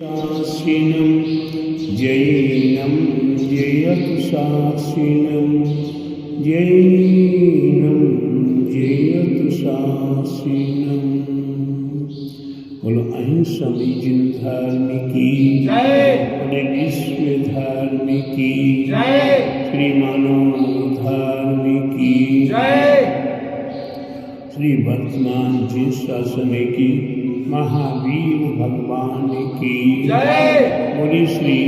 शासिनं जैनं जयतु शासिनं जैनं जयतु शासिनं। बोलो अहिंसा विजन धर्म की जय, बोले विश्व धर्म की जय, श्री मानव धर्म की जय, श्री वर्तमान जिस समय की महावीर भगवान की जय, बोले श्री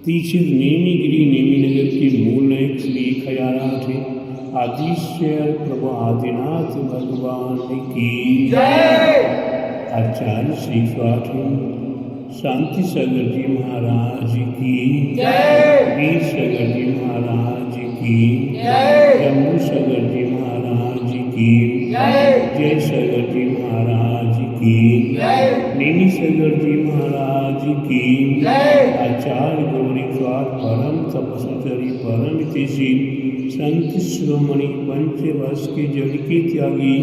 तीक्षित नेमीगिरी नेमीनगर के मूल नायक श्री खयाराठे आदिश्वर प्रभु आदिनाथ भगवान की जय, आचार्य श्री स्वामी शांति सागर जी महाराज की जय, वीर सागर जी महाराज की जय, जम्मू सागर जी महाराज की जय, जय सागर जी महाराज की जय, नेमी सागर जी महाराज की जय, आचार्य गौरी परम तपस्वी परम तेजी संत शिरोमणि पंचवर्ष के जल के त्यागी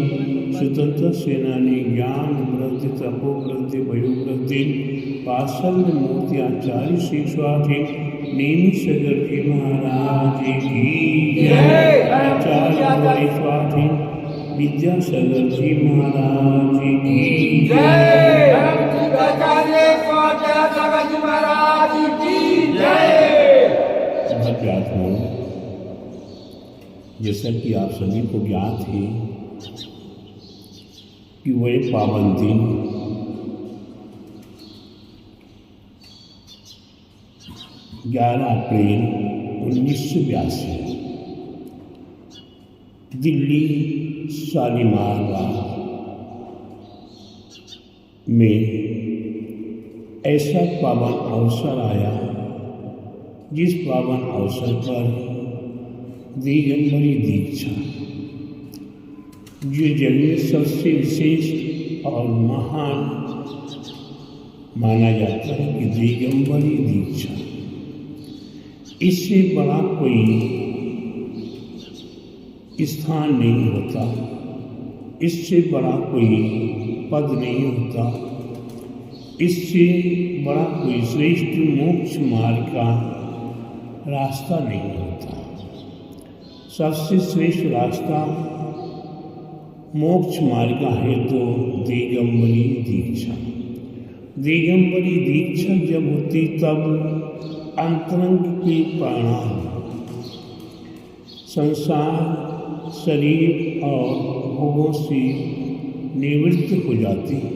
स्वतंत्र सेनानी ज्ञान वृद्धि तपो वृद्धि वयोवृद्धि पार्षद मूर्ति आचार्य श्री स्वामी नेमी सागर जी महाराज की जय, आचार्य गौरी स्वामी विद्यासागर जी महाराज की जय, आचार्य सागर जी महाराज की जय। ज्ञात हो, जैसा कि आप सभी को ज्ञात है कि वह पावन दिन 11 अप्रैल 1982 दिल्ली शालीमार बाग में ऐसा पावन अवसर आया जिस पावन अवसर पर दिगंबरी दीक्षा, जो जग में सबसे विशेष और महान माना जाता है कि दिगंबरी दीक्षा, इससे बड़ा कोई स्थान नहीं होता, इससे बड़ा कोई पद नहीं होता, इससे बड़ा कोई श्रेष्ठ मोक्ष मार्ग का रास्ता नहीं होता। सबसे श्रेष्ठ रास्ता मोक्ष मार्ग का है तो दिगंबरी दीक्षा। दिगंबरी दीक्षा जब होती तब अंतरंग के प्राणायाम संसार शरीर और भोगों से निवृत्त हो जाती है।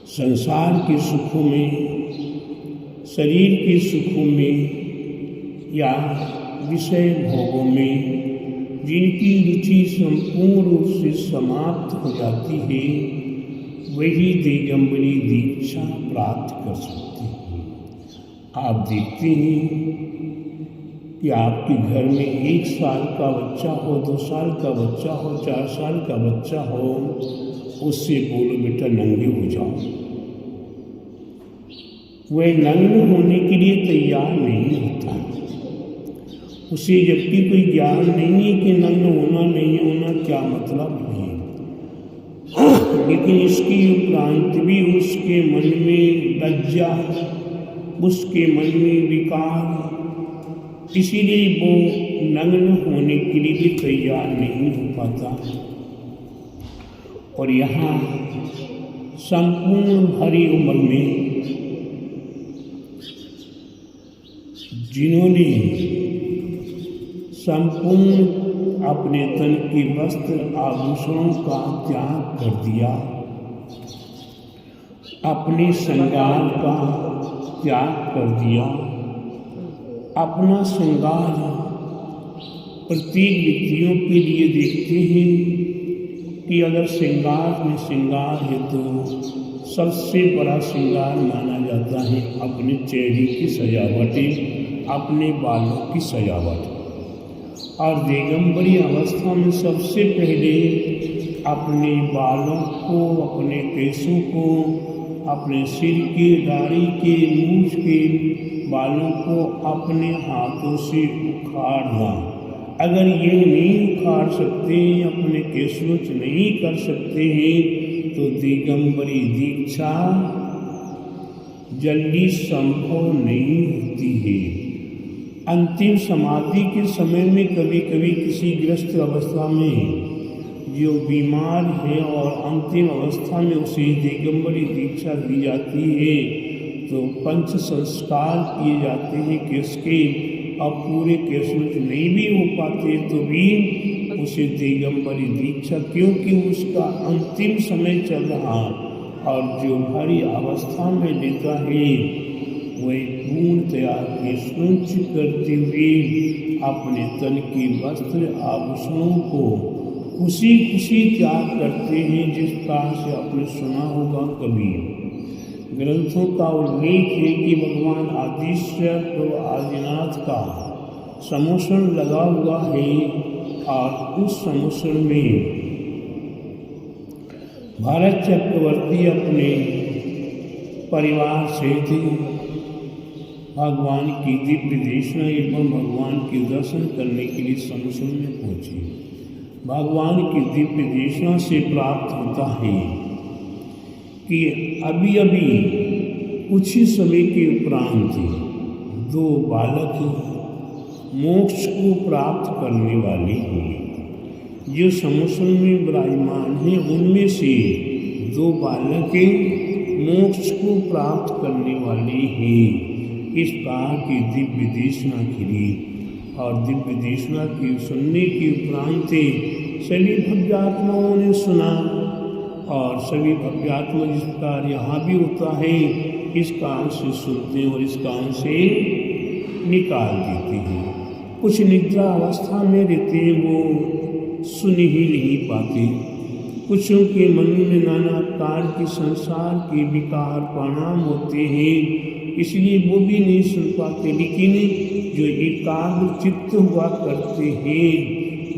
संसार के सुखों में, शरीर के सुखों में या विषय भोगों में जिनकी रुचि संपूर्ण रूप से समाप्त हो जाती है, वही दिगंबरी दीक्षा प्राप्त कर सकते हैं। आप देखते हैं कि आपके घर में 1 साल का बच्चा हो, 2 साल का बच्चा हो, 4 साल का बच्चा हो, उससे बोलो बेटा नंगे हो जाओ, वह नंगे होने के लिए तैयार नहीं होता। उसे जबकि कोई ज्ञान नहीं है कि नंगे होना नहीं होना क्या मतलब है, लेकिन इसकी उपरांत भी उसके मन में लज्जा, उसके मन में विकार, इसीलिए वो नग्न होने के लिए भी तैयार नहीं हो पाता। और यहाँ संपूर्ण भरी उम्र में जिन्होंने संपूर्ण अपने तन के वस्त्र आभूषणों का त्याग कर दिया, अपने श्रृंगार का त्याग कर दिया, अपना श्रृंगार प्रत्येक व्यक्तियों के लिए देखते हैं कि अगर श्रृंगार में श्रृंगार है तो सबसे बड़ा श्रृंगार माना जाता है अपने चेहरे की सजावटें, अपने बालों की सजावट। और दिगंबरी अवस्था में सबसे पहले अपने बालों को, अपने केशों को, अपने सिर के, दाढ़ी के, मूछ के बालों को अपने हाथों से उखाड़ना। अगर ये नहीं उखाड़ सकते, अपने केशों नहीं कर सकते हैं, तो दिगंबरी दीक्षा जल्दी संभव नहीं होती है। अंतिम समाधि के समय में कभी कभी किसी ग्रस्त अवस्था में जो बीमार है और अंतिम अवस्था में उसे दिगंबरी दीक्षा दी जाती है तो पंच संस्कार किए जाते हैं कि उसके अब पूरे केस नहीं भी हो पाते तो भी उसे दिगंबरी दीक्षा, क्योंकि उसका अंतिम समय चल रहा और जो भारी अवस्था में लेता है वह पूर्णतया निष्कुंच करते हुए अपने तन के वस्त्र आभूषणों को खुशी खुशी त्याग करते हैं। जिस प्रकार से आपने सुना होगा कभी ग्रंथों का उल्लेख है कि भगवान आदिश्य प्रभु आदिनाथ का समोषण लगा हुआ है और उस समोषण में भारत चक्रवर्ती अपने परिवार से थे भगवान की दिव्य देशना एवं भगवान के दर्शन करने के लिए समोषण में पहुंचे। भगवान की दिव्य देशना से प्राप्त होता है कि अभी अभी कुछ ही समय के उपरांत दो बालक मोक्ष को प्राप्त करने वाले हैं। जो समोषण में विराजमान हैं उनमें से दो बालक मोक्ष को प्राप्त करने वाले हैं। इस प्रकार की दिव्य देशना की और दिव्य देशना की सुनने के उपरांत सभी भव्यात्माओं ने सुना और सभी भव्यात्मा जिस प्रकार यहाँ भी होता है इस कान से सुनते हैं और इस कान से निकाल देते हैं। कुछ निद्रा अवस्था में रहते हैं वो सुन ही नहीं पाते। कुछों के मन में नाना प्रकार के संसार के विकार परिणाम होते हैं इसलिए वो भी नहीं सुन पाते। लेकिन जो एकाग्र चित्त हुआ करते हैं,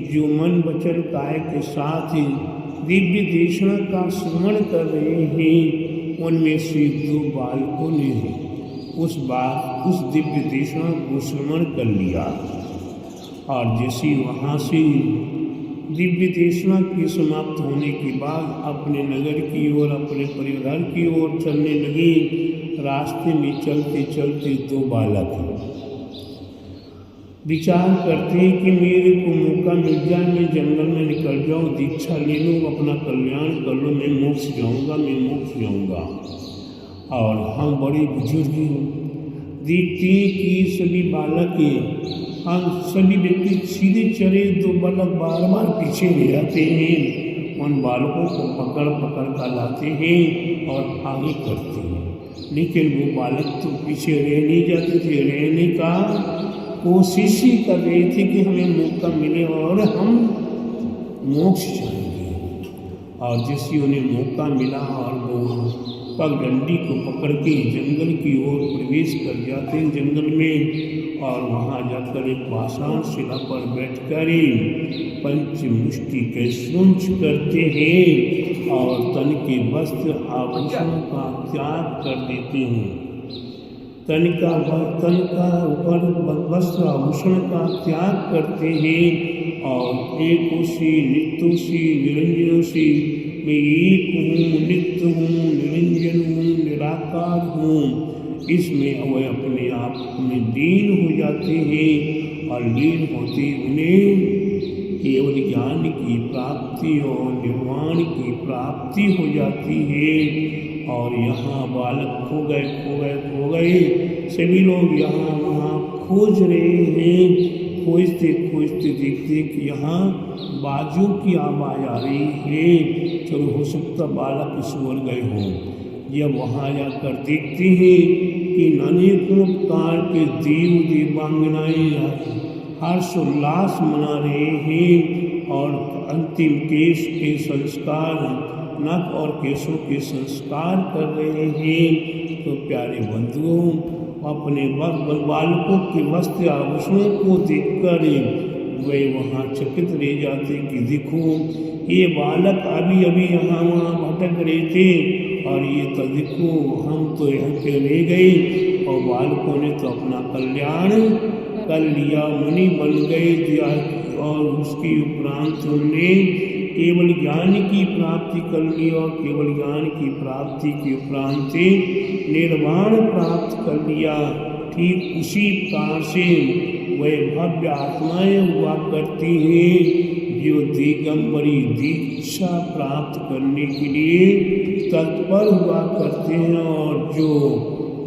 जो मन वचन काय के साथ दिव्य देशना का श्रवण कर रहे हैं, उनमें से दो बालकों ने उस दिव्य देशना को श्रवण कर लिया और जैसे वहाँ से दिव्य देशना के समाप्त होने के बाद अपने नगर की ओर अपने परिवार की ओर चलने लगे। रास्ते में चलते चलते दो बालक विचार करते हैं कि मेरे को मौका मिल जाए, मैं जंगल में निकल जाऊँ, दीक्षा ले लूँ, अपना कल्याण कर लूँ, मैं मोक्ष जाऊँगा। और हम बड़े बुजुर्ग देखते हैं कि सभी बालक हम सभी व्यक्ति सीधे चले, दो बालक बार बार पीछे ले जाते हैं, उन बालकों को पकड़ कर लाते हैं और आगे करते हैं। लेकिन वो बालक तो पीछे रह नहीं जाते थे, रहने का कोशिश ही कर रहे थे कि हमें मौका मिले और हम मोक्ष जाएंगे। और जैसे उन्हें मौका मिला और वो पगडंडी को पकड़ के जंगल की ओर प्रवेश कर जाते हैं जंगल में, और वहाँ जाकर एक पाषाण शिला पर बैठकर पंच मुष्टि के सुंच करते हैं और तन के वस्त्र आभूषणों का त्याग कर देते हैं। तन का वस्त्र आभूषण का त्याग करते हैं और एकोशी नित्योशी निरंजनोशी, मैं एक हूँ, नित्य हूँ, निरंजन हूँ, निराकार हूँ, इसमें वह अपने आप में लीन हो जाते हैं और लीन होते उन्हें केवल ज्ञान की प्राप्ति और निर्वाण की प्राप्ति हो जाती है। और यहाँ बालक खो गए सभी लोग यहाँ वहाँ खोज रहे हैं। खोजते देखते कि यहाँ बाजू की आवाज़ आ रही है, चलो हो सकता बालक इस ओर गए हों। जब वहाँ जाकर देखते हैं कि अनेकों प्रकार के देव देवांगनाएं हर्षोल्लास मना रहे हैं और अंतिम केश के संस्कार, नख और केशों के संस्कार कर रहे हैं। तो प्यारे बंधुओं, अपने बालकों के वस्त्र आभूषणों को देखकर वे वहाँ चकित रह जाते कि देखो ये बालक अभी यहाँ वहाँ भटक रहे थे और ये तो देखो हम तो यहाँ पे रह गए और बालकों ने तो अपना कल्याण कर लिया, मुनि बन गए। और उसके उपरांत उन्होंने केवल ज्ञान की प्राप्ति कर ली और केवल ज्ञान की प्राप्ति के उपरांत निर्वाण प्राप्त कर लिया। ठीक उसी प्रकार से वह भव्य आत्माएं हुआ करती हैं जो दिगंबरी दीक्षा प्राप्त करने के लिए तत्पर हुआ करते हैं और जो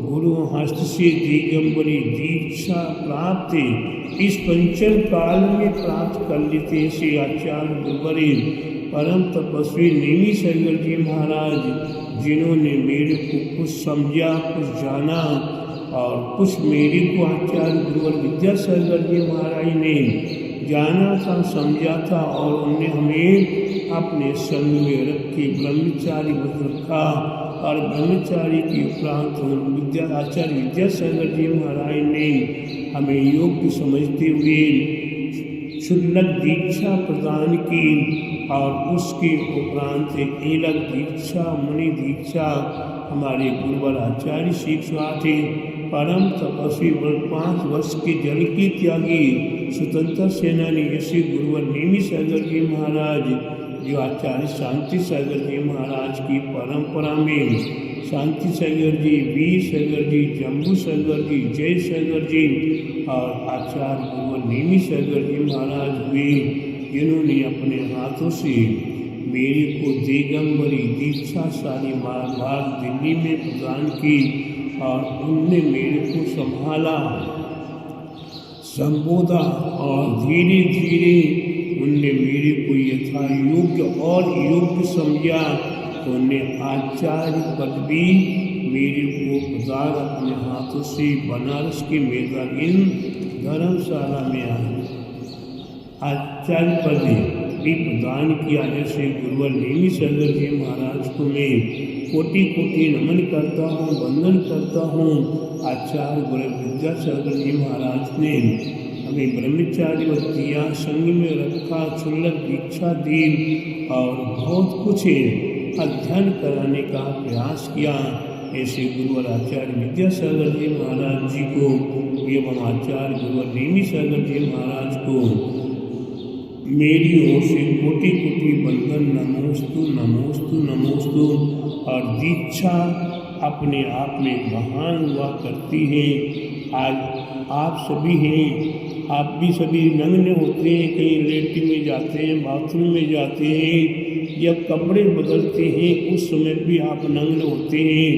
गुरु हस्त से दिगंबरी दीक्षा प्राप्त इस पंचम काल में प्राप्त कर लेते से आचार्य गुरुवरे परम तपस्वी नेमी सागर जी महाराज, जिन्होंने मेरे को कुछ समझा कुछ जाना और कुछ मेरे को आचार्य गुरुवर विद्यासागर जी महाराज ने जाना था समझा था और उन्हें हमें अपने संग में रख के ब्रह्मचारी व्रत रखा और ब्रह्मचारी के उपरांत आचार्य विद्यासागर जी महाराज ने हमें योग समझते हुए क्षुल्लक दीक्षा प्रदान की और उसके उपरांत एलक दीक्षा मुनि दीक्षा हमारे गुरुवर आचार्य शिक्षा थे। परम तपस्वी 5 वर्ष के जल की त्यागी स्वतंत्र सेनानी ऐसे गुरुवर नेमी सागर जी महाराज, जो आचार्य शांति सागर जी महाराज की परंपरा में शांति सागर जी, वीर सागर जी, जम्बू सागर जी, जय सागर जी और आचार्य गुरुवर नेमी सागर जी महाराज हुए, जिन्होंने अपने हाथों से मेरे को दिगंबरी दीक्षा सारी भाग दिल्ली में प्रदान की और उनने मेरे को संभाला, संबोधा और धीरे धीरे उनने मेरे को यथा योग्य और योग्य समझा तो उन्हें आचार्य पद भी मेरे को प्रदान अपने हाथों से बनारस के मेधागिन धर्मशाला में आचार्य पद भी प्रदान किया। जैसे गुरुवर नेमी सागर जी महाराज को मैं कोटि कोटि नमन करता हूँ, वंदन करता हूँ। आचार्य गुरु विद्यासागर जी महाराज ने हमें ब्रह्मचारी व दिया, संग में रखा, क्षुल्लक दीक्षा दी और बहुत कुछ अध्ययन कराने का प्रयास किया। ऐसे गुरुवर आचार्य विद्यासागर जी महाराज जी को एवं आचार्य गुरुवर नेमी सागर जी महाराज को मेरी ओर से कोटि कोटि वंदन, नमोस्तु नमोस्तु नमोस्तु। और दीक्षा अपने आप में महान हुआ करती है। आज आप सभी हैं, आप भी सभी नग्न होते हैं, कहीं लेटरिन में जाते हैं, बाथरूम में जाते हैं या कपड़े बदलते हैं, उस समय भी आप नग्न होते हैं।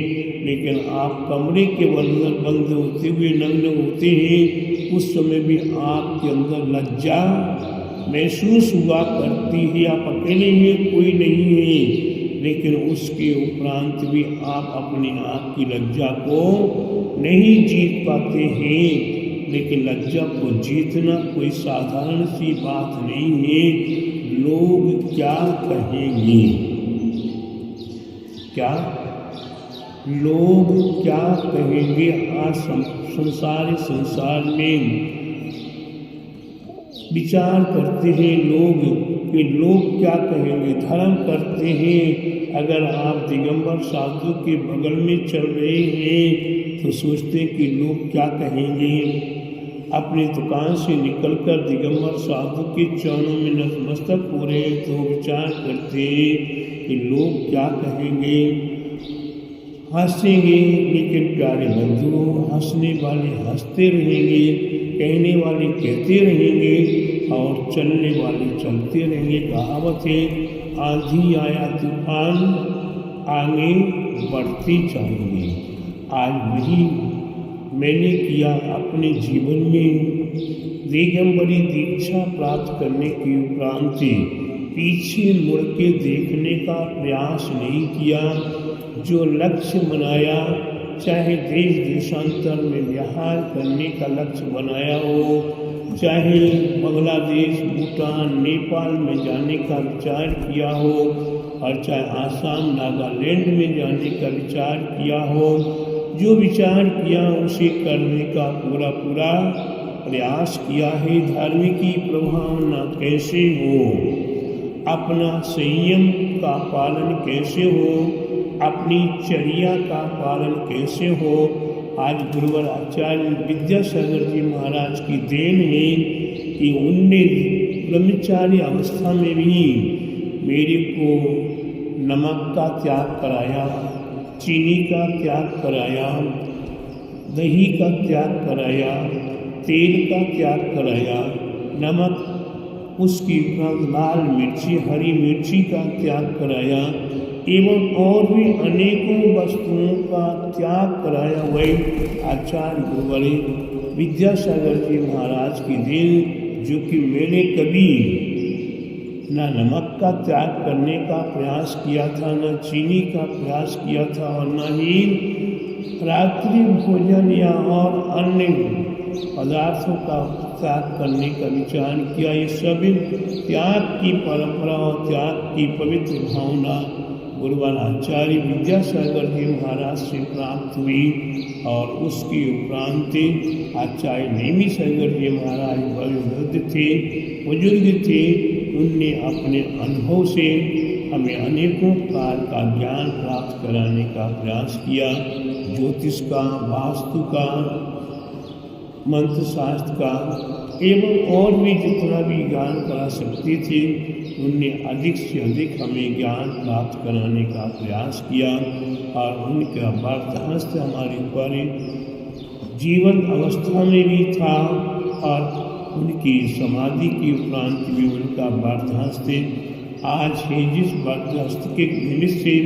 लेकिन आप कमरे के अंदर बंद होते हुए नग्न होते हैं, उस समय भी आपके अंदर लज्जा महसूस हुआ करती है। आप अकेले हैं, कोई नहीं है, लेकिन उसके उपरांत भी आप अपने आप की लज्जा को नहीं जीत पाते हैं। लेकिन लज्जा को जीतना कोई साधारण सी बात नहीं है। लोग क्या कहेंगे, क्या लोग क्या कहेंगे। आज संसार में विचार करते हैं लोग कि लोग क्या कहेंगे, धर्म करते हैं। अगर आप दिगंबर साधु के बगल में चल रहे हैं तो सोचते हैं कि लोग क्या कहेंगे। अपनी दुकान से निकलकर दिगंबर साधु के चरणों में नतमस्तक हो रहे तो विचार करते हैं कि लोग क्या कहेंगे। हंसेंगे, लेकिन प्यारे बंधु, हंसने वाले हंसते रहेंगे, कहने वाले कहते रहेंगे और चलने वाले चलते रहेंगे। कहावत है, आंधी आया तूफान आगे बढ़ते जाएंगे। आज वही मैंने किया अपने जीवन में। दिगंबरी दीक्षा प्राप्त करने के उपरांत पीछे मुड़ के देखने का प्रयास नहीं किया। जो लक्ष्य बनाया, चाहे देश देशांतर में विहार करने का लक्ष्य बनाया हो, चाहे बांग्लादेश, भूटान, नेपाल में जाने का विचार किया हो और चाहे आसाम, नागालैंड में जाने का विचार किया हो, जो विचार किया उसे करने का पूरा प्रयास किया है। धार्मिकी प्रभावना कैसे हो, अपना संयम का पालन कैसे हो, अपनी चर्या का पालन कैसे हो। आज गुरुवर आचार्य विद्यासागर जी महाराज की देन है कि उनने ब्रह्मचारी अवस्था में भी मेरे को नमक का त्याग कराया, चीनी का त्याग कराया, दही का त्याग कराया, तेल का त्याग कराया, नमक उसकी लाल मिर्ची, हरी मिर्ची का त्याग कराया एवं और भी अनेकों वस्तुओं का त्याग कराया। वही आचार्य गुरुवरे विद्यासागर जी महाराज की देन, जो कि मैंने कभी न नमक का त्याग करने का प्रयास किया था, न चीनी का प्रयास किया था और न ही रात्रि भोजन या और अन्य पदार्थों का त्याग करने का विचार किया। ये सभी त्याग की परंपरा और त्याग की पवित्र भावना गुरुवर आचार्य विद्यासागर जी महाराज से प्राप्त हुई और उसके उपरांत आचार्य नेमी सागर जी महाराज वयोवृद्ध थे, बुजुर्ग थे। उनने अपने अनुभव से हमें अनेकों प्रकार का ज्ञान प्राप्त कराने का प्रयास किया। ज्योतिष का, वास्तु का, मंत्र शास्त्र का एवं और भी जितना भी ज्ञान करा सकते थे, उनने अधिक से अधिक हमें ज्ञान प्राप्त कराने का प्रयास किया और उनका बर्दाश्त हमारे ऊपर जीवन अवस्था में भी था और उनकी समाधि के उपरांत भी उनका बर्दाश्त आज है। जिस बर्दाश्त के निमित्त से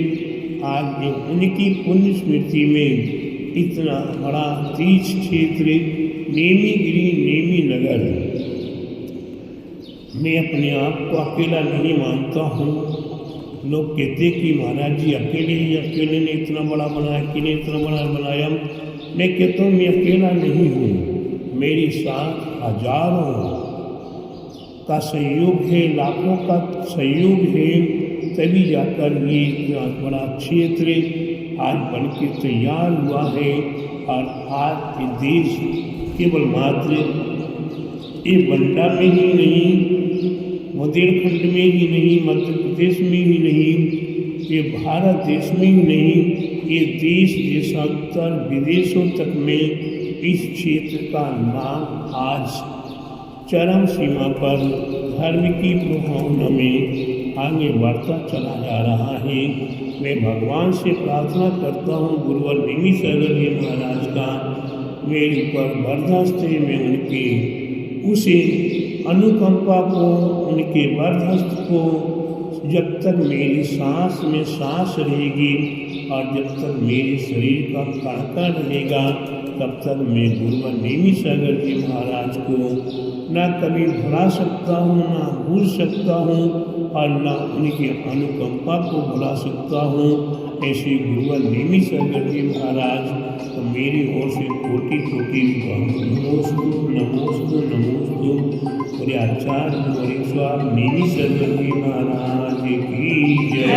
आज उनकी पुण्य स्मृति में इतना बड़ा तीर्थ क्षेत्र नेमीगिरी, नेमी नगर, मैं अपने आप को अकेला नहीं मानता हूँ। लोग कहते कि महाराज जी अकेले ने इतना बड़ा बनाया, किने इतना बड़ा बनाया। मैं कहता हूँ मैं अकेला नहीं हूँ, मेरे साथ हजारों का सहयोग है, लाखों का सहयोग है, तभी जाकर ये इतना बड़ा क्षेत्र आज बन के तैयार हुआ है। और आज ये देश केवल मात्र ये बंडा में ही नहीं, बुंदेलखंड में ही नहीं, मध्य प्रदेश में ही नहीं, ये भारत देश में ही नहीं, ये देश देशांतर विदेशों तक में इस क्षेत्र का नाम आज चरम सीमा पर धर्म की भावना में आगे बढ़ता चला जा रहा है। मैं भगवान से प्रार्थना करता हूँ गुरुवर नेमी सागर जी महाराज का मेरे ऊपर बर्दाश्त है। मैं उनके उसे अनुकंपा को, उनके बर्दाश्त को, जब तक मेरी सांस में सांस रहेगी और जब तक मेरे शरीर का कण रहेगा, तब तक मैं गुरुवर नेमी सागर जी महाराज को न कभी भुला सकता हूँ, ना भूल सकता हूँ और न उनकी अनुकंपा को भुला सकता हूँ। ऐसे गुरुवर नेमी सागर जी महाराज तो मेरी ओर से कोटि कोटि नमोस्तु नमोस्तु नमोस्तु। और आचार्य गुरुवर नेमी सागर जी महाराज की जय।